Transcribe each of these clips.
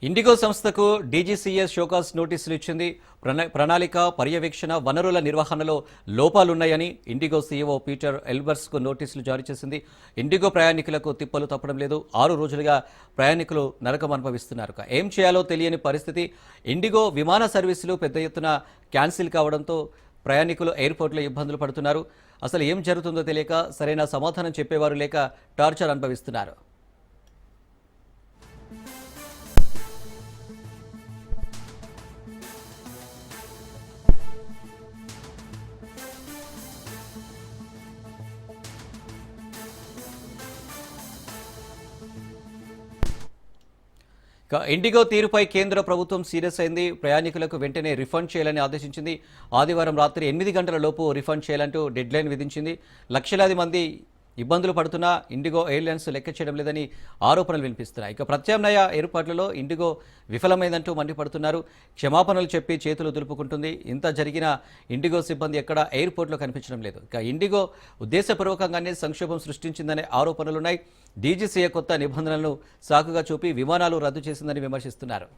IndiGo సంస్థకు DGCA show cause నోటీసులు ఇచ్చింది. ప్రణాళిక, పర్యవేక్షణ, వనరుల నిర్వహణలో లోపాలున్నాయని ఇండిగో సీఈఓ పీటర్ ఎల్బర్స్కు నోటీసులు జారీ చేసింది. ఇండిగో ప్రయాణికులకు తిప్పలు తప్పడం లేదు. 6 రోజులుగా ప్రయాణికులు నరకం అనుభవిస్తున్నారు. ఏం చేయాలో తెలియని పరిస్థితి. ఇండిగో విమాన సర్వీసులు పెద్ద ఎత్తున క్యాన్సిల్ కావడంతో ప్రయాణికులు ఎయిర్పోర్ట్లో ఇబ్బందులు పడుతున్నారు. అసలు ఏం జరుగుతుందో తెలియక, సరైన సమాధానం చెప్పేవారు లేక టార్చర్ అనుభవిస్తున్నారు. ఇండిగో తీరుపై కేంద్ర ప్రభుత్వం సీరియస్ అయింది. ప్రయాణికులకు వెంటనే రిఫండ్ చేయాలని ఆదేశించింది. ఆదివారం రాత్రి 8 గంటల లోపు రిఫండ్ చేయాలంటూ డెడ్లైన్ విధించింది. లక్షలాది మంది ఇబ్బందులు పడుతున్నా ఇండిగో ఎయిర్లైన్స్ లెక్క చేయడం లేదని ఆరోపణలు వినిపిస్తున్నాయి. ప్రత్యామ్నాయ ఏర్పాట్లలో ఇండిగో విఫలమైందంటూ మండిపడుతున్నారు. క్షమాపణలు చెప్పి చేతులు దులుపుకుంటుంది. ఇంత జరిగినా ఇండిగో సిబ్బంది ఎక్కడా ఎయిర్పోర్ట్లో కనిపించడం లేదు. ఇండిగో ఉద్దేశపూర్వకంగానే సంక్షోభం సృష్టించిందనే ఆరోపణలున్నాయి. డీజీసీఏ కొత్త నిబంధనలను సాకుగా చూపి విమానాలు రద్దు చేసిందని విమర్శిస్తున్నారు.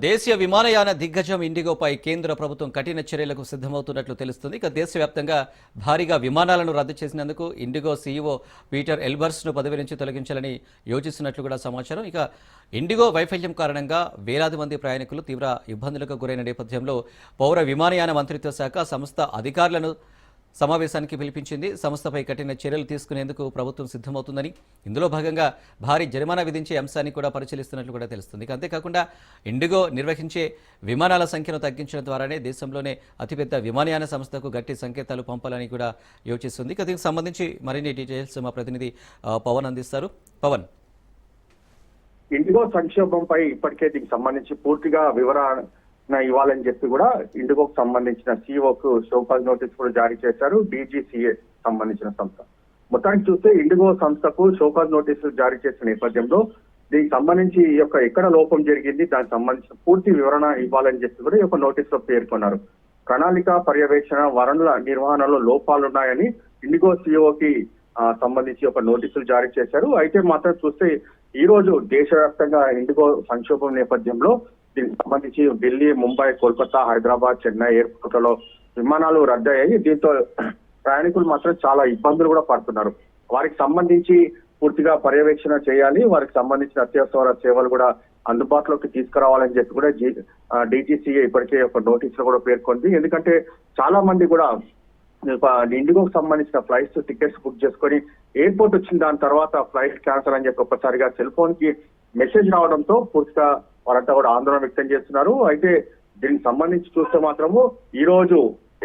దేశీయ విమానయాన దిగ్గజం ఇండిగోపై కేంద్ర ప్రభుత్వం కఠిన చర్యలకు సిద్ధమవుతున్నట్లు తెలుస్తుంది. దేశవ్యాప్తంగా భారీగా విమానాలను రద్దు చేసినందుకు ఇండిగో సీఈఓ పీటర్ ఎల్బర్స్ను పదవి నుంచి తొలగించాలని యోచిస్తున్నట్లు కూడా సమాచారం. ఇండిగో వైఫల్యం కారణంగా వేలాది మంది ప్రయాణికులు తీవ్ర ఇబ్బందులకు గురైన నేపథ్యంలో పౌర విమానయాన మంత్రిత్వ శాఖ సంస్థ అధికారులను సమావేశానికి పిలిపించింది. సంస్థపై కఠిన చర్యలు తీసుకునేందుకు ప్రభుత్వం సిద్ధమవుతుందని, ఇందులో భాగంగా భారీ జరిమానా విధించే అంశాన్ని కూడా పరిశీలిస్తున్నట్లు కూడా తెలుస్తుంది. అంతేకాకుండా ఇండిగో నిర్వహించే విమానాల సంఖ్యను తగ్గించడం ద్వారానే దేశంలోనే అతిపెద్ద విమానయాన సంస్థకు గట్టి సంకేతాలు పంపాలని కూడా యోచిస్తుంది. దీనికి సంబంధించి మరిన్ని డీటెయిల్స్ మా ప్రతినిధి పవన్ అందిస్తారు. పవన్, ఇండిగో సంక్షోభంపై ఇప్పటికే దీనికి సంబంధించి పూర్తిగా వివరణ ఇవ్వాలని చెప్పి కూడా ఇండిగోకు సంబంధించిన సీఈఓకు షోకాజ్ నోటీస్ కూడా జారీ చేశారు డీజీసీఏ సంబంధించిన సంస్థ. మొత్తానికి చూస్తే ఇండిగో సంస్థకు షోకాజ్ నోటీసులు జారీ చేసిన నేపథ్యంలో దీనికి సంబంధించి ఎక్కడ లోపం జరిగింది, దానికి సంబంధించిన పూర్తి వివరణ ఇవ్వాలని చెప్పి కూడా ఈ యొక్క నోటీసులో పేర్కొన్నారు. ప్రణాళిక, పర్యవేక్షణ, వనరుల నిర్వహణలో లోపాలున్నాయని ఇండిగో సీఈఓకి సంబంధించి ఒక నోటీసులు జారీ చేశారు. అయితే మాత్రం చూస్తే ఈ రోజు దేశవ్యాప్తంగా ఇండిగో సంక్షోభం నేపథ్యంలో దీనికి సంబంధించి ఢిల్లీ, ముంబై, కోల్కతా, హైదరాబాద్, చెన్నై ఎయిర్పోర్ట్లలో విమానాలు రద్దయ్యాయి. దీంతో ప్రయాణికులు మాత్రం చాలా ఇబ్బందులు కూడా పడుతున్నారు. వారికి సంబంధించి పూర్తిగా పర్యవేక్షణ చేయాలి, వారికి సంబంధించిన అత్యవసర సేవలు కూడా అందుబాటులోకి తీసుకురావాలని చెప్పి కూడా డీజీసీఏ ఇప్పటికే ఒక నోటీసులు కూడా పేర్కొంది. ఎందుకంటే చాలా మంది కూడా ఇండిగోకి సంబంధించిన ఫ్లైట్స్ టికెట్స్ బుక్ చేసుకొని ఎయిర్పోర్ట్ వచ్చిన దాని తర్వాత ఫ్లైట్ క్యాన్సల్ అని చెప్పి ఒక్కసారిగా సెల్ ఫోన్ కి మెసేజ్ రావడంతో పూర్తిగా వారంతా కూడా ఆందోళన వ్యక్తం చేస్తున్నారు. అయితే దీనికి సంబంధించి చూస్తే మాత్రము ఈ రోజు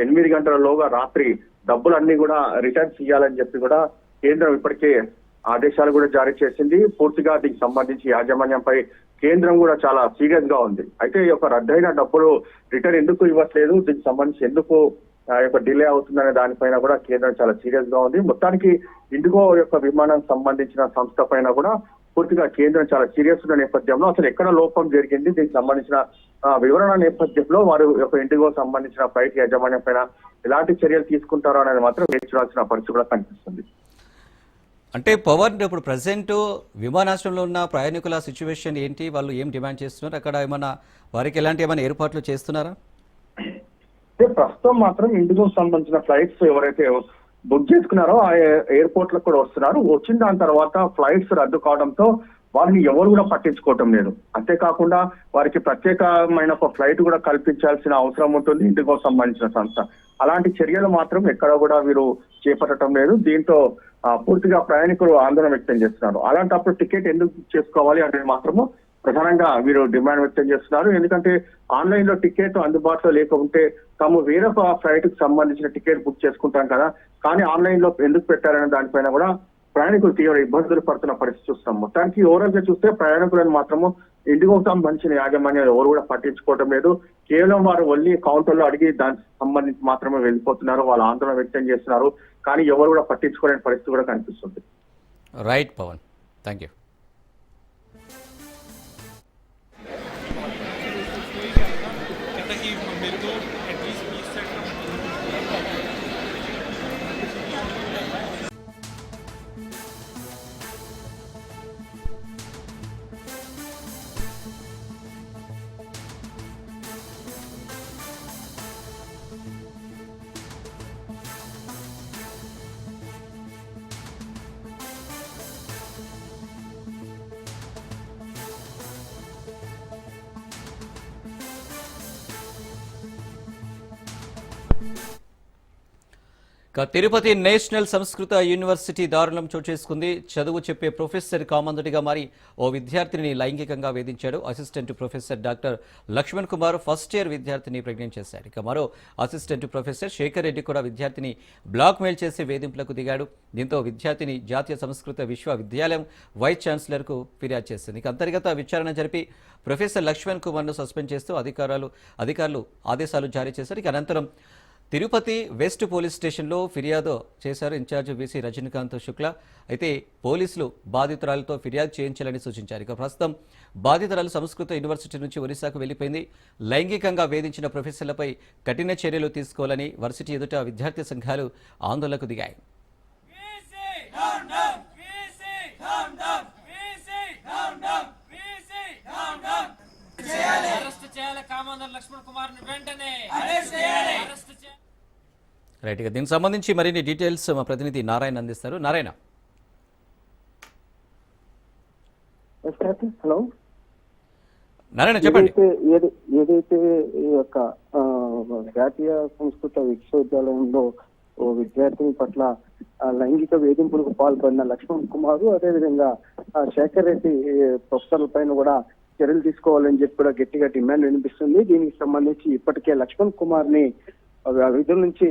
8 గంటలలోగా రాత్రి డబ్బులన్నీ కూడా రిటర్న్స్ ఇవ్వాలని చెప్పి కూడా కేంద్రం ఇప్పటికే ఆదేశాలు కూడా జారీ చేసింది. పూర్తిగా దీనికి సంబంధించి యాజమాన్యంపై కేంద్రం కూడా చాలా సీరియస్ గా ఉంది. అయితే ఈ యొక్క రద్దయిన డబ్బులు రిటర్న్ ఎందుకు ఇవ్వట్లేదు, దీనికి సంబంధించి ఎందుకు డిలే అవుతుందనే దానిపైన కూడా కేంద్రం చాలా సీరియస్ గా ఉంది. మొత్తానికి ఇండిగో యొక్క విమానం సంబంధించిన సంస్థ పైన కూడా పూర్తిగా కేంద్రం చాలా సీరియస్ ఉన్న నేపథ్యంలో అసలు ఎక్కడ లోపం జరిగింది, దీనికి సంబంధించిన వివరణ నేపథ్యంలో వారు యొక్క ఇండిగో సంబంధించిన ఫ్లైట్ యాజమాన్యం పైన ఎలాంటి చర్యలు తీసుకుంటారో అనేది మాత్రం వేచి చూడాల్సిన పరిస్థితి కూడా కనిపిస్తుంది. అంటే పవన్, ఇప్పుడు ప్రజెంట్ విమానాశ్రయంలో ఉన్న ప్రయాణికుల సిచ్యువేషన్ ఏంటి, వాళ్ళు ఏం డిమాండ్ చేస్తున్నారు, అక్కడ ఏమైనా వారికి ఏమైనా ఏర్పాట్లు చేస్తున్నారా? ప్రస్తుతం మాత్రం ఇండిగోకి సంబంధించిన ఫ్లైట్స్ ఎవరైతే బుక్ చేసుకున్నారో ఆ ఎయిర్పోర్ట్ లకు కూడా వస్తున్నారు. వచ్చిన దాని తర్వాత ఫ్లైట్స్ రద్దు కావడంతో వారిని ఎవరు కూడా పట్టించుకోవటం లేదు. అంతేకాకుండా వారికి ప్రత్యేకమైన ఒక ఫ్లైట్ కూడా కల్పించాల్సిన అవసరం ఉంటుంది ఇండిగో సంబంధించిన సంస్థ. అలాంటి చర్యలు మాత్రం ఎక్కడ కూడా వీరు చేపట్టడం లేదు. దీంతో పూర్తిగా ప్రయాణికులు ఆందోళన వ్యక్తం చేస్తున్నారు. అలాంటప్పుడు టికెట్ ఎందుకు బుక్ చేసుకోవాలి అనేది మాత్రము ప్రధానంగా వీరు డిమాండ్ వ్యక్తం చేస్తున్నారు. ఎందుకంటే ఆన్లైన్ లో టికెట్ అందుబాటులో లేకుంటే తాము వేరొక ఫ్లైట్ కు సంబంధించిన టికెట్ బుక్ చేసుకుంటాం కదా, కానీ ఆన్లైన్ లో ఎందుకు పెట్టారనే దానిపైన కూడా ప్రయాణికులు తీవ్ర ఇబ్బందులు పడుతున్న పరిస్థితి చూస్తున్నాం. మొత్తానికి ఓవరాల్ గా చూస్తే ప్రయాణికులను మాత్రము ఇండిగోకి సంబంధించిన యాజమాన్యాలు ఎవరు కూడా పట్టించుకోవడం లేదు. కేవలం వారు వెళ్ళి కౌంటర్ లో అడిగి దానికి సంబంధించి మాత్రమే వెళ్ళిపోతున్నారు. వాళ్ళు ఆందోళన వ్యక్తం చేస్తున్నారు, కానీ ఎవరు కూడా పట్టించుకోలేని పరిస్థితి కూడా కనిపిస్తుంది. Right Pawan, thank you. Tirupati national Sanskrit university దారుణం చోటు చేసుకుంది. చదువు చెప్పే ప్రొఫెసర్ కామందుడిగా మారి ఓ విద్యార్థిని లైంగికంగా వేధించాడు. Assistant professor doctor Lakshman Kumar first year విద్యార్థిని ప్రెగ్నెంట్ చేశాడు. ఇక మరో అసిస్టెంట్ ప్రొఫెసర్ శేఖర్ రెడ్డి కూడా విద్యార్థిని బ్లాక్ మెయిల్ చేసి వేధింపులకు దిగాడు. దీంతో విద్యార్థిని జాతీయ సంస్కృత విశ్వవిద్యాలయం వైస్ ఛాన్సలర్కు ఫిర్యాదు చేసింది. ఇక అంతర్గత విచారణ జరిపి ప్రొఫెసర్ లక్ష్మణ్ కుమార్ను సస్పెండ్ చేస్తూ అధికారులు ఆదేశాలు జారీ చేశారు. ఇక అనంతరం తిరుపతి వెస్ట్ పోలీస్ స్టేషన్లో ఫిర్యాదు చేశారు ఇన్ఛార్జ్ వీసీ రజనీకాంత్ శుక్లా. అయితే పోలీసులు బాధితురాలతో ఫిర్యాదు చేయించాలని సూచించారు. ఇక ప్రస్తుతం బాధితురాలు సంస్కృత యూనివర్సిటీ నుంచి ఒరిస్సాకు వెళ్లిపోయింది. లైంగికంగా వేధించిన ప్రొఫెసర్లపై కఠిన చర్యలు తీసుకోవాలని వర్సిటీ ఎదుట విద్యార్థి సంఘాలు ఆందోళనకు దిగాయి. రైట్, ఇక దీనికి సంబంధించి మరిన్ని డీటెయిల్స్ మా ప్రతినిధి నారాయణ అందిస్తారు. నారాయణ. హలో నారాయణ చెప్పండి. ఏదైతే ఈ యొక్క జాతీయ సంస్కృత విశ్వవిద్యాలయంలో ఓ విద్యార్థిని పట్ల లైంగిక వేధింపులకు పాల్పడిన లక్ష్మణ్ కుమార్, అదేవిధంగా శేఖర్ రెడ్డి ప్రొఫెసర్ల పైన కూడా చర్యలు తీసుకోవాలని చెప్పి కూడా గట్టిగా డిమాండ్ వినిపిస్తుంది. దీనికి సంబంధించి ఇప్పటికే లక్ష్మణ్ కుమార్ ని విధుల నుంచి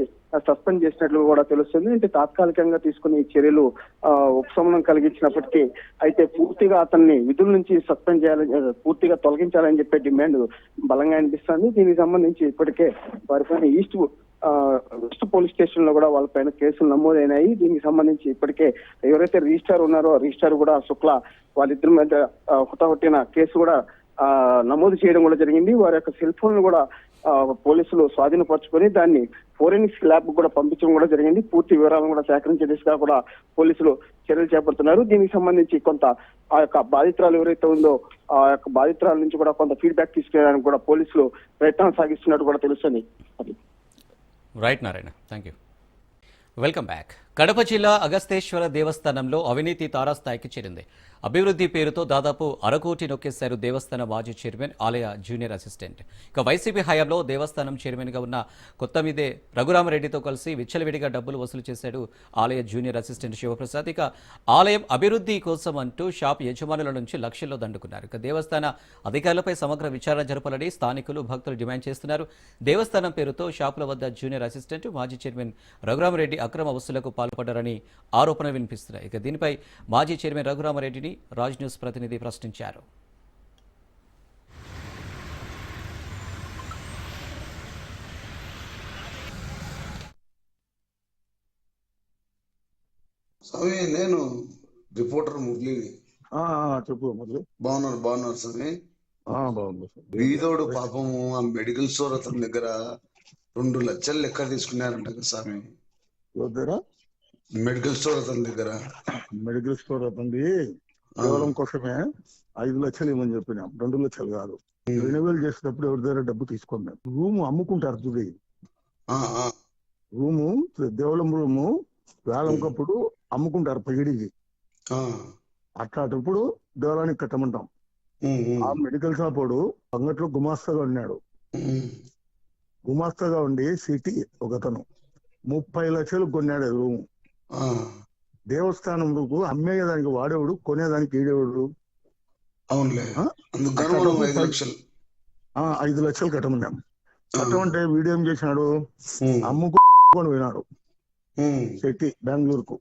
సస్పెండ్ చేసినట్లు కూడా తెలుస్తుంది. అంటే తాత్కాలికంగా తీసుకునే చర్యలు ఉపశమనం కలిగించినప్పటికీ అయితే పూర్తిగా అతన్ని విధుల నుంచి సస్పెండ్ చేయాలని, పూర్తిగా తొలగించాలని చెప్పే డిమాండ్ బలంగా అనిపిస్తుంది. దీనికి సంబంధించి ఇప్పటికే వారిపైన వెస్ట్ పోలీస్ స్టేషన్ లో కూడా వాళ్ళపైన కేసులు నమోదైనాయి. దీనికి సంబంధించి ఇప్పటికే ఎవరైతే రిజిస్ట్రార్ ఉన్నారో రిజిస్ట్రార్ కూడా శుక్లా వాళ్ళిద్దరి మీద హుటాహుట్టిన కేసు కూడా నమోదు చేయడం కూడా జరిగింది. వారి యొక్క సెల్ ఫోన్ కూడా పోలీసులు స్వాధీనపరుచుకొని దాన్ని ఫోరెన్సిక్ ల్యాబ్ కూడా పంపించడం కూడా జరిగింది. పూర్తి వివరాలను కూడా సేకరించే దిశగా కూడా పోలీసులు చర్యలు చేపడుతున్నారు. దీనికి సంబంధించి కొంత ఆ యొక్క బాధితురాలు ఎవరైతే ఉందో ఆ యొక్క బాధితురాల నుంచి కూడా కొంత ఫీడ్బ్యాక్ తీసుకునేదానికి కూడా పోలీసులు ప్రయత్నం సాగిస్తున్నట్టు కూడా తెలుస్తుంది. Right Narayana, thank you. Welcome back. Kadapa జిల్లా అగస్తేశ్వర దేవస్థానంలో అవినీతి తారాస్థాయికి చేరింది. అభివృద్ధి పేరుతో దాదాపు 1.5 కోటి నొక్కేశారు దేవస్థాన మాజీ చైర్మన్, ఆలయ జూనియర్ అసిస్టెంట్. ఇక వైసీపీ హయాంలో దేవస్థానం చైర్మన్గా ఉన్న కొత్తమీదే రఘురామరెడ్డితో కలిసి విచ్చలవిడిగా డబ్బులు వసూలు చేశాడు ఆలయ జూనియర్ అసిస్టెంట్ శివప్రసాద్. ఇక ఆలయం అభివృద్ధి కోసం అంటూ షాప్ యజమానుల నుంచి లక్షల్లో దండుకున్నారు. ఇక దేవస్థాన అధికారులపై సమగ్ర విచారణ జరపాలని స్థానికులు, భక్తులు డిమాండ్ చేస్తున్నారు. దేవస్థానం పేరుతో షాపుల వద్ద జూనియర్ అసిస్టెంట్, మాజీ చైర్మన్ రఘురామరెడ్డి అక్రమ వసూళ్లకు పాల్పడ్డారని ఆరోపణలు వినిపిస్తున్నాయి. ఇక దీనిపై మాజీ చైర్మన్ రఘురామరెడ్డిని రాజ్ న్యూస్ ప్రతినిధి ప్రశ్నించారు. స్వామి, నేను రిపోర్టర్ మురళిని. చెప్పు మురళి. బాగున్నారు స్వామి. బాగుంది. బీదోడు పాపము ఆ మెడికల్ స్టోర్ అతని దగ్గర 2 లక్షలు లెక్క తీసుకున్నారంట కదా స్వామి. మెడికల్ స్టోర్ అతని దగ్గర మెడికల్ స్టోర్ అతనిది కేవలం కోసమే 5 లక్షలు ఇవ్వమని చెప్పినాం. 2 లక్షలు కాదు. రెన్యువల్ చేసేటప్పుడు ఎవరి దగ్గర డబ్బు తీసుకున్నాం. రూము అమ్ముకుంటారు చూడి, రూము దేవలం రూము వేలంకప్పుడు అమ్ముకుంటారు పగిడికి. అట్లాంటప్పుడు దేవాలయానికి కట్టమంటాం. ఆ మెడికల్ షాప్ వాడు అంగట్లో గుమాస్తాగా ఉన్నాడు. గుమాస్తాగా ఉండి సిటీ ఒకతను 30 లక్షలు కొన్నాడు రూము. దేవస్థానం రూపు అమ్మేదానికి వాడేవాడు, కొనేదానికి ఈడేవాడు. 5 లక్షలు కట్టమన్నాం. కట్టమంటే వీడు ఏం చేసినాడు, అమ్ముకొని పోయినాడు శెట్టి బెంగళూరుకు.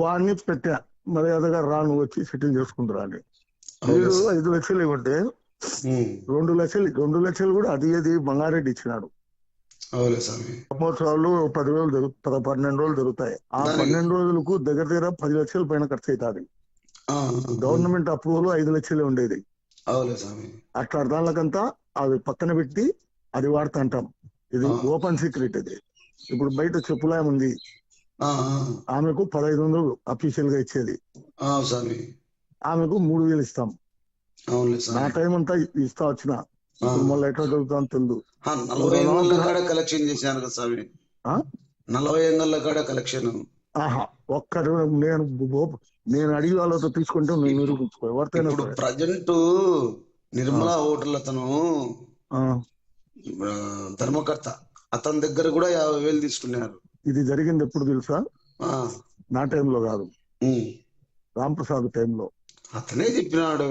వాడిని పెట్టా, మర్యాదగా రా నువ్వు వచ్చి సెటిల్ చేసుకుంటారా అని. వీడు 5 లక్షలు ఇవ్వంటే 2 లక్షలు కూడా అది బంగారెడ్డి ఇచ్చినాడు. మహోత్సవాలు 10 రోజులు 12 రోజులు జరుగుతాయి. ఆ 12 రోజులకు దగ్గర 10 లక్షల పైన ఖర్చు అవుతుంది. గవర్నమెంట్ అప్రూవల్ 5 లక్షలే ఉండేది. అట్లా దానికంతా అవి పక్కన పెట్టి అది వాడుతా అంటాం. ఇది ఓపెన్ సీక్రెట్. ఇది ఇప్పుడు బయట చెప్పులా ఉంది. ఆమెకు 1500 అఫీషియల్ గా ఇచ్చేది. ఆమెకు 3000 ఇస్తాం. నా టైం అంతా ఇస్తా వచ్చిన మళ్ళీ ఎట్లా జరుగుతుందో తెలియదు. 40 ఏళ్ళ కలెక్షన్ చేశాను కదా స్వామి. 40 ఏళ్ళ కాడ కలెక్షన్. ఒక్కరు నేను అడిగి వాళ్ళతో తీసుకుంటే నేను నిరూపించుకో. ఎవరితోనే ప్రజెంట్ నిర్మలా హోటల్ అతను ధర్మకర్త, అతని దగ్గర కూడా 50,000 తీసుకున్నారు. ఇది జరిగింది ఎప్పుడు తెలుసా? ఆ, నా టైంలో కాదు, ఉమ్. రాంప్రసాద్ టైంలో. అతనే చెప్పినాడు.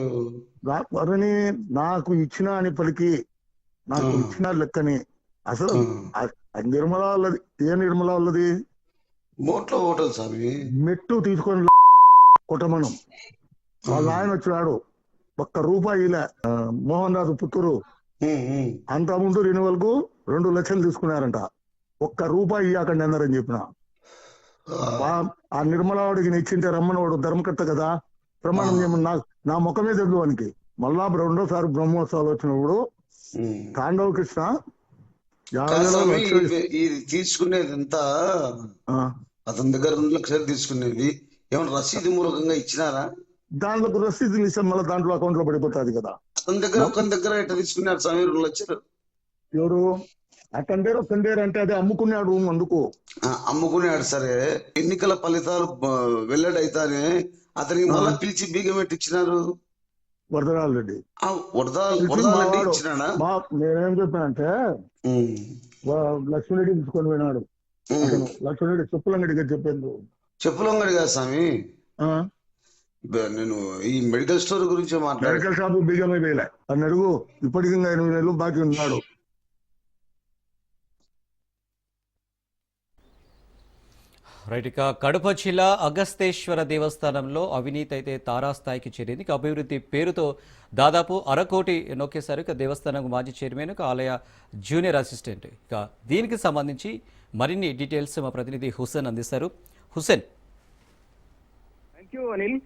వారిని నాకు ఇచ్చిన అని పలికి, నాకు ఆ. ఇచ్చిన లెక్కని అసలు ఆ. ఆ నిర్మల వాళ్ళది. ఏ నిర్మల వాళ్ళది? మోట్లో హోటల్ స్వామి. మెట్టు తీసుకొని కొట్టమను. వాళ్ళ ఆయన వచ్చినాడు, ఒక్క రూపాయి ఇలా. మోహన్ రాజు పుత్తూరు అంత ముందు రెన్యువల్ కు 2 లక్షలు తీసుకున్నారంట. ఒక్క రూపాయి ఇవ్వకండి అన్నారని చెప్పిన. ఆ నిర్మలావాడికి ఇచ్చింటే రమ్మనవాడు ధర్మకర్త కదా, ప్రమాణం చేయమని నా ముఖమే తెలుసు వానికి. మళ్ళా 2వ సారి బ్రహ్మోత్సవాలు వచ్చినప్పుడు తాండవ కృష్ణ ఇది తీసుకునేది ఎంత? అతని దగ్గర 2 లక్షలు తీసుకునేది ఏమన్నా రసీదు మూలకంగా ఇచ్చినారా? దాంట్లో రసీదులు ఇస్తాం, మళ్ళీ దాంట్లో అకౌంట్ లో పడిపోతుంది కదా. అతని దగ్గర ఎట్లా తీసుకున్నారు స్వామి 2 లక్షలు? ఎవరు అతండేరు అంటే అదే అమ్ముకున్నాడు అందుకు. అమ్ముకున్నాడు సరే, ఎన్నికల ఫలితాలు వెల్లడైతానే అతనికి మళ్ళా పిలిచి బీగం పెట్టించినారు. వరదరాజు రెడ్డి వరదారెడ్డి ఇచ్చినాడా? నేనేం చెప్పానంటే లక్ష్మణరెడ్డి తీసుకొని పోయినాడు. లక్ష్మణరెడ్డి చెప్పులంగడిగా చెప్పింది. చెప్పులంగడి కదా స్వామి, నేను ఈ మెడికల్ స్టోర్ గురించి మెడికల్ షాప్ బీగమే వేయలే అని అడుగు. ఇప్పటికి 8 నెలలు బాకీ ఉన్నాడు. రైట్. ఇక కడప జిల్లా అగస్తేశ్వర దేవస్థానంలో అవినీతి అయితే తారాస్థాయికి చేరింది. ఇక అభివృద్ధి పేరుతో దాదాపు 1/2 కోటి నొక్కేశారు. ఇక దేవస్థానం మాజీ చైర్మన్, ఆలయ జూనియర్ అసిస్టెంట్. ఇక దీనికి సంబంధించి మరిన్ని డీటెయిల్స్ మా ప్రతినిధి హుసేన్ అందిస్తారు. హుసేన్. Thank you Anil.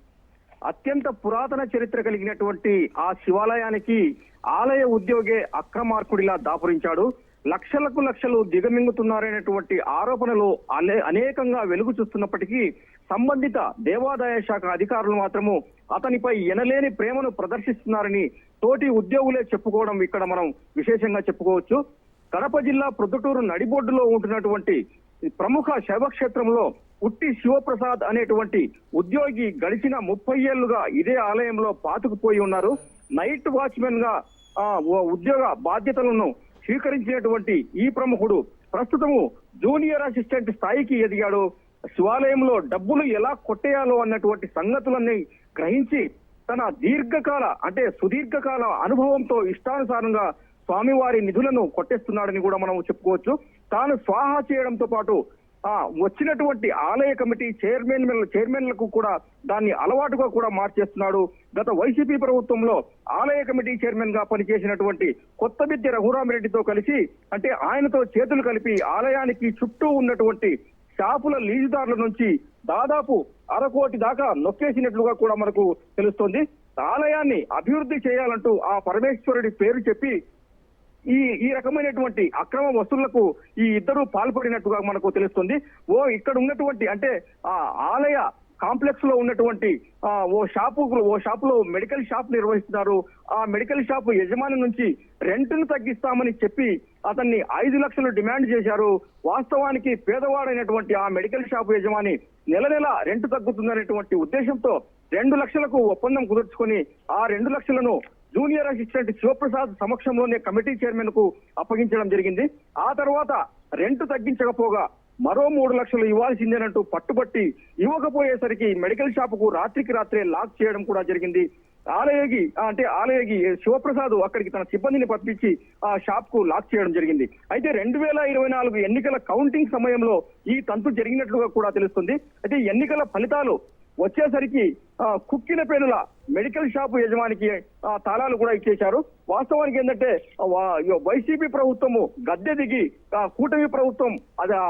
అత్యంత పురాతన చరిత్ర కలిగినటువంటి ఆ శివాలయానికి ఆలయ ఉద్యోగే అక్రమార్కుడిలా దాపురించాడు. లక్షలు దిగమింగుతున్నారనేటువంటి ఆరోపణలు అనేకంగా వెలుగు చూస్తున్నప్పటికీ సంబంధిత దేవాదాయ శాఖ అధికారులు మాత్రము అతనిపై ఎనలేని ప్రేమను ప్రదర్శిస్తున్నారని తోటి ఉద్యోగులే చెప్పుకోవడం ఇక్కడ మనం విశేషంగా చెప్పుకోవచ్చు. కడప జిల్లా ప్రొద్దుటూరు నడిబొడ్డులో ఉంటున్నటువంటి ప్రముఖ శైవక్షేత్రంలో ఉట్టి శివప్రసాద్ అనేటువంటి ఉద్యోగి గడిచిన 30 ఏళ్లుగా ఇదే ఆలయంలో పాతుకుపోయి ఉన్నారు. నైట్ వాచ్మెన్ గా ఉద్యోగ బాధ్యతలను స్వీకరించినటువంటి ఈ ప్రముఖుడు ప్రస్తుతము జూనియర్ అసిస్టెంట్ స్థాయికి ఎదిగాడు. శివాలయంలో డబ్బులు ఎలా కొట్టేయాలో అన్నటువంటి సంగతులన్నీ గ్రహించి తన సుదీర్ఘకాల అనుభవంతో ఇష్టానుసారంగా స్వామివారి నిధులను కొట్టేస్తున్నాడని కూడా మనం చెప్పుకోవచ్చు. తాను స్వాహా చేయడంతో పాటు వచ్చినటువంటి ఆలయ కమిటీ చైర్మన్లకు కూడా దాన్ని అలవాటుగా కూడా మార్చేస్తున్నాడు. గత వైసీపీ ప్రభుత్వంలో ఆలయ కమిటీ చైర్మన్ గా పనిచేసినటువంటి కొత్తబిద్ది రఘురామిరెడ్డితో కలిసి అంటే ఆయనతో చేతులు కలిపి ఆలయానికి చుట్టూ ఉన్నటువంటి షాపుల లీజుదారుల నుంచి దాదాపు 1/2 కోటి దాకా నొక్కేసినట్లుగా కూడా మనకు తెలుస్తోంది. ఆలయాన్ని అభివృద్ధి చేయాలంటూ ఆ పరమేశ్వరుడి పేరు చెప్పి ఈ రకమైనటువంటి అక్రమ వసూళ్లకు ఈ ఇద్దరు పాల్పడినట్టుగా మనకు తెలుస్తుంది. ఇక్కడ ఉన్నటువంటి అంటే ఆ ఆలయ కాంప్లెక్స్ లో ఉన్నటువంటి ఓ షాపులో మెడికల్ షాప్ నిర్వహిస్తున్నారు. ఆ మెడికల్ షాప్ యజమాని నుంచి రెంట్ను తగ్గిస్తామని చెప్పి అతన్ని 5 లక్షలు డిమాండ్ చేశారు. వాస్తవానికి పేదవాడైనటువంటి ఆ మెడికల్ షాప్ యజమాని నెల రెంట్ తగ్గుతుందనేటువంటి ఉద్దేశంతో 2 లక్షలకు ఒప్పందం కుదుర్చుకొని ఆ 2 లక్షలను జూనియర్ అసిస్టెంట్ శివప్రసాద్ సమక్షంలోనే కమిటీ చైర్మన్ కు అప్పగించడం జరిగింది. ఆ తర్వాత రెంట్ తగ్గించకపోగా మరో 3 లక్షలు ఇవ్వాల్సిందేనంటూ పట్టుబట్టి ఇవ్వకపోయేసరికి మెడికల్ షాప్ కు రాత్రికి రాత్రే లాక్ చేయడం కూడా జరిగింది. ఆలయగి శివప్రసాద్ అక్కడికి తన సిబ్బందిని పంపించి ఆ షాప్ కు లాక్ చేయడం జరిగింది. అయితే 2024 ఎన్నికల కౌంటింగ్ సమయంలో ఈ తంతు జరిగినట్లుగా కూడా తెలుస్తుంది. అయితే ఎన్నికల ఫలితాలు వచ్చేసరికి కుక్కిన పేనుల మెడికల్ షాప్ యజమానికి తాళాలు కూడా ఇచ్చేశారు. వాస్తవానికి ఏంటంటే వైసీపీ ప్రభుత్వము గద్దె దిగి కూటమి ప్రభుత్వం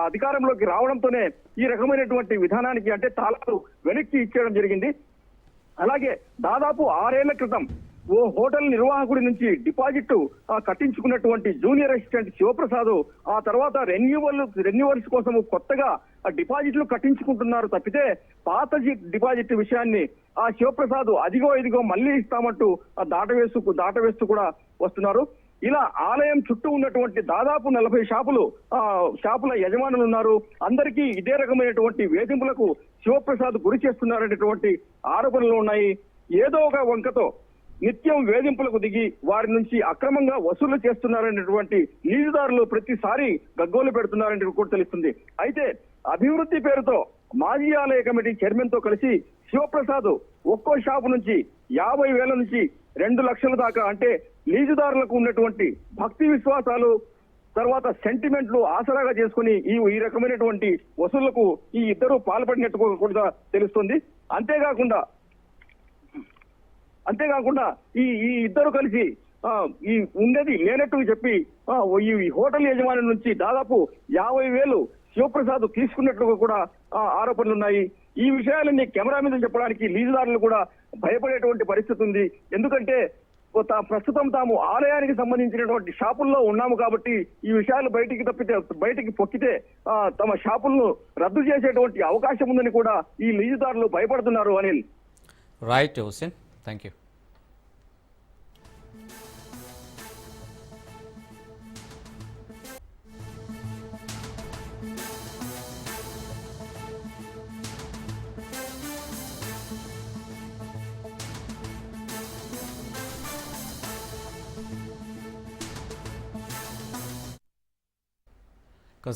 అధికారంలోకి రావడంతోనే ఈ రకమైనటువంటి విధానానికి అంటే తాళాలు వెనక్కి ఇచ్చేయడం జరిగింది. అలాగే దాదాపు 6 ఏళ్ల క్రితం ఓ హోటల్ నిర్వాహకుడి నుంచి డిపాజిట్ కట్టించుకున్నటువంటి జూనియర్ అసిస్టెంట్ శివప్రసాద్ ఆ తర్వాత రెన్యువల్స్ కోసం కొత్తగా డిపాజిట్లు కట్టించుకుంటున్నారు తప్పితే పాత డిపాజిట్ విషయాన్ని ఆ శివప్రసాద్ ఇదిగో మళ్ళీ ఇస్తామంటూ దాటవేస్తూ కూడా వస్తున్నారు. ఇలా ఆలయం చుట్టూ ఉన్నటువంటి దాదాపు 40 షాపుల యజమానులు ఉన్నారు. అందరికీ ఇదే రకమైనటువంటి వేధింపులకు శివప్రసాద్ గురి చేస్తున్నారనేటువంటి ఆరోపణలు ఉన్నాయి. ఏదో ఒక వంకతో నిత్యం వేధింపులకు దిగి వారి నుంచి అక్రమంగా వసూలు చేస్తున్నారనేటువంటి లీజుదారులు ప్రతిసారి గగ్గోలు పెడుతున్నారని కూడా తెలుస్తుంది. అయితే అభివృద్ధి పేరుతో మాజీ ఆలయ కమిటీ చైర్మన్ తో కలిసి శివప్రసాద్ ఒక్కో షాపు నుంచి 50,000 నుంచి 2 లక్షల దాకా, అంటే లీజుదారులకు ఉన్నటువంటి భక్తి విశ్వాసాలు తర్వాత సెంటిమెంట్లు ఆసరాగా చేసుకుని ఈ రకమైనటువంటి వసూళ్లకు ఈ ఇద్దరు పాల్పడినట్టు కూడా తెలుస్తుంది. అంతేకాకుండా ఈ ఇద్దరు కలిసి ఈ ఉండేది లేనట్టు చెప్పి ఈ హోటల్ యజమాని నుంచి దాదాపు 50,000 శివప్రసాద్ తీసుకున్నట్లుగా కూడా ఆరోపణలు ఉన్నాయి. ఈ విషయాలన్నీ కెమెరా మీద చెప్పడానికి లీజుదారులు కూడా భయపడేటువంటి పరిస్థితి ఉంది. ఎందుకంటే ప్రస్తుతం తాము ఆలయానికి సంబంధించినటువంటి షాపుల్లో ఉన్నాము కాబట్టి ఈ విషయాలు బయటికి పొక్కితే తమ షాపులను రద్దు చేసేటువంటి అవకాశం ఉందని కూడా ఈ లీజుదారులు భయపడుతున్నారు. Anil. Right Hussain, thank you.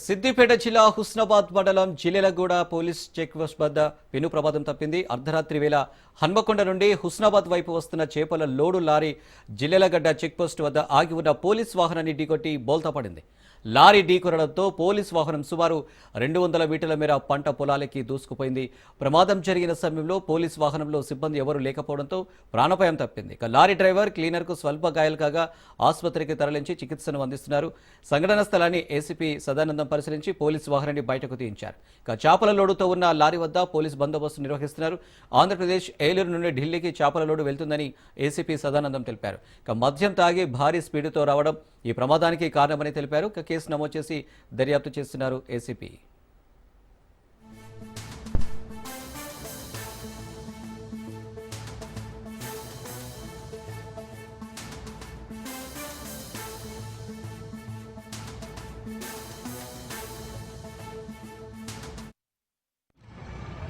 Siddipet జిల్లా హుస్నాబాద్ మండలం జిల్లెలగూడ పోలీస్ చెక్ పోస్ట్ వద్ద పెను ప్రమాదం తప్పింది. అర్ధరాత్రి వేళ హన్మకొండ నుండి హుస్నాబాద్ వైపు వస్తున్న చేపల లోడు లారీ జిల్లెలగడ్డ చెక్ పోస్ట్ వద్ద ఆగి ఉన్న పోలీస్ వాహనాన్ని ఢీకొట్టి బోల్తా పడింది. లారీ ఢీకొనడంతో పోలీస్ వాహనం సుమారు 200 మీటర్ల మేర పంట పొలాలకి దూసుకుపోయింది. ప్రమాదం జరిగిన సమయంలో పోలీస్ వాహనంలో సిబ్బంది ఎవరూ లేకపోవడంతో ప్రాణాపాయం తప్పింది. ఇక లారీ డ్రైవర్, క్లీనర్కు స్వల్ప గాయాలు కాగా ఆసుపత్రికి తరలించి చికిత్సను అందిస్తున్నారు. సంఘటన స్థలాన్ని ఏసీపీ సదానందం పరిశీలించి పోలీస్ వాహనాన్ని బయటకు తీయించారు. ఇక చేపల లోడుతో ఉన్న లారీ వద్ద పోలీస్ బందోబస్తు నిర్వహిస్తున్నారు. ఆంధ్రప్రదేశ్ ఏలూరు నుండి ఢిల్లీకి చేపల లోడు వెళ్తుందని ఏసీపీ సదానందం తెలిపారు. ఇక మద్యం తాగి భారీ స్పీడ్తో రావడం ఈ ప్రమాదానికి కారణమని తెలిపారు. కేసు నమోదు చేసి దర్యాప్తు చేస్తున్నారు ఏసీపీ.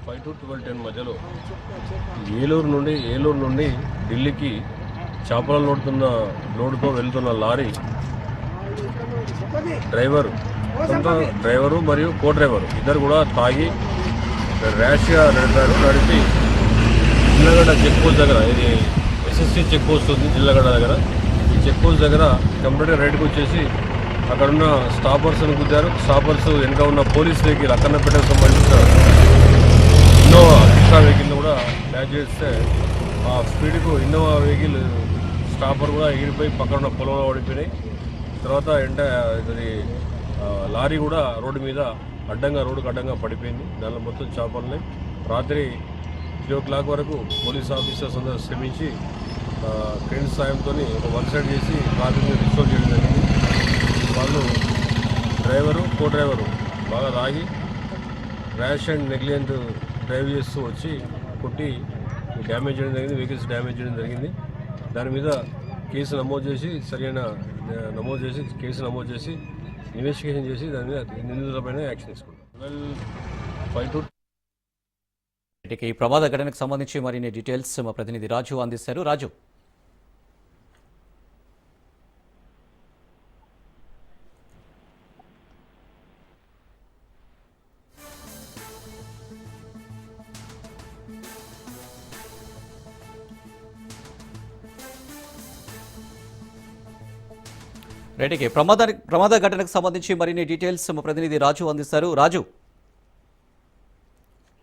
ఫైవ్ టు 12:10 మధ్యలో ఏలూరు నుండి ఢిల్లీకి చేపల లోడుతో వెళ్తున్న లారీ డ్రైవరు మరియు కో డ్రైవరు ఇద్దరు కూడా తాగి ర్యాష్గా నడిపి జిల్లగడ్డ చెక్ పోస్ట్ దగ్గర, ఇది ఎస్ఎస్సి చెక్ పోస్ట్ ఉంది జిల్లగడ్డ దగ్గర, ఈ చెక్ పోస్ట్ దగ్గర కంప్లీట్గా రైట్కి వచ్చేసి అక్కడున్న స్టాపర్స్ని గుద్దారు. స్టాపర్స్ వెనుక ఉన్న పోలీస్ వెహికల్ అక్కన్నపేటకు సంబంధించిన ఇన్నోవా రిక్షా వెహికల్ కూడా డ్యాష్ చేస్తే ఆ స్పీడ్కు ఇన్నోవా వెహికల్ స్టాపర్ కూడా ఎగిరిపోయి పక్కన ఉన్న పొలంలో పడిపోయినాయి. తర్వాత ఇది లారీ కూడా రోడ్డుకు అడ్డంగా పడిపోయింది. దానిలో మొత్తం చేపలని రాత్రి 3 o'clock వరకు పోలీస్ ఆఫీసర్స్ అందరూ శ్రమించి క్రెయిన్ సాయంతో ఒక వన్ సైడ్ చేసి ట్రాఫిక్ని రిస్టోర్ చేయడం జరిగింది. వాళ్ళు కో డ్రైవరు బాగా తాగి ర్యాష్ అండ్ నెగ్లిజెంట్ డ్రైవ్ చేస్తూ వచ్చి కొట్టి డ్యామేజ్ చేయడం జరిగింది, వెహికల్స్ డ్యామేజ్ చేయడం జరిగింది. దాని మీద కేసు నమోదు చేసి ఇన్వెస్టిగేషన్ చేసి దాని మీద నిందితులపైన యాక్షన్ తీసుకుంటాం. ఈ ప్రమాద ఘటనకు సంబంధించి మరిన్ని డీటెయిల్స్ మా ప్రతినిధి రాజు అందిస్తారు. రాజు. రైట్కి ప్రమాద ఘటనకు సంబంధించి మరిన్ని డీటెయిల్స్ మా ప్రతినిధి రాజు అందిస్తారు. రాజు.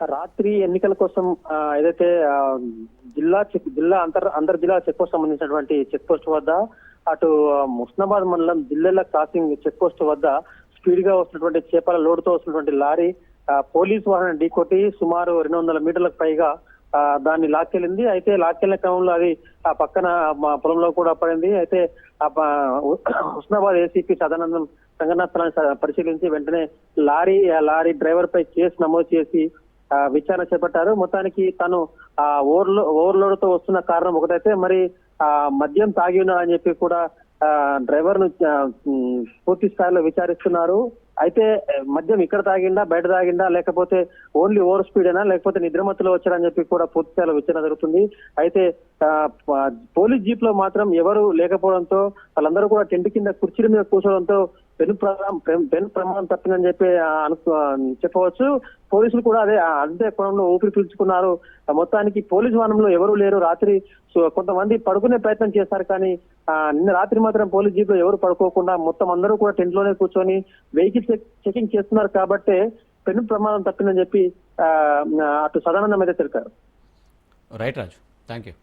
రాత్రి ఎన్నికల కోసం ఏదైతే అంతర్ జిల్లా చెక్ పోస్ట్ సంబంధించినటువంటి చెక్ పోస్ట్ వద్ద అటు హుస్నాబాద్ మండలం జిల్లెల క్రాసింగ్ చెక్ పోస్ట్ వద్ద స్పీడ్ గా వస్తున్నటువంటి చేపల లోడుతో వస్తున్నటువంటి లారీ పోలీసు వాహనం ఢీకొట్టి సుమారు 200 మీటర్లకు పైగా దాన్ని లాక్కెళ్ళింది. అయితే లాక్కెళ్లిన క్రమంలో అది ఆ పక్కన పొలంలో కూడా పడింది. అయితే హుస్నాబాద్ ఏసీపీ సదానందం సంఘటనా స్థలాన్ని పరిశీలించి వెంటనే లారీ డ్రైవర్ పై కేసు నమోదు చేసి విచారణ చేపట్టారు. మొత్తానికి తను ఓవర్లోడ్ తో వస్తున్న కారణం ఒకటైతే మరి మద్యం తాగి ఉన్నాడని చెప్పి కూడా డ్రైవర్ ను పూర్తి స్థాయిలో విచారిస్తున్నారు. అయితే మద్యం ఇక్కడ తాగిండా, బయట తాగిండా, లేకపోతే ఓన్లీ ఓవర్ స్పీడ్ అయినా, లేకపోతే నిద్రమత్తులో వచ్చాడని చెప్పి కూడా పూర్తి స్థాయిలో విచారణ జరుగుతుంది. అయితే పోలీస్ జీప్ లో మాత్రం ఎవరు లేకపోవడంతో వాళ్ళందరూ కూడా టెంట్ కింద కుర్చీల మీద కూర్చోవడంతో పెను ప్రమాదం తప్పిందని చెప్పి చెప్పవచ్చు. పోలీసులు కూడా అదే కోణంలో ఊపిరి పీల్చుకున్నారు. మొత్తానికి పోలీసు వాహనంలో ఎవరు లేరు. రాత్రి కొంతమంది పడుకునే ప్రయత్నం చేస్తారు, కానీ నిన్న రాత్రి మాత్రం పోలీస్ జీప్ లో ఎవరు పడుకోకుండా మొత్తం అందరూ కూడా టెంట్ లోనే కూర్చొని వెహికల్ చెకింగ్ చేస్తున్నారు కాబట్టే పెను ప్రమాదం తప్పిందని చెప్పి అటు సదానందం అయితే తెలిపారు. Right Raju, thank you.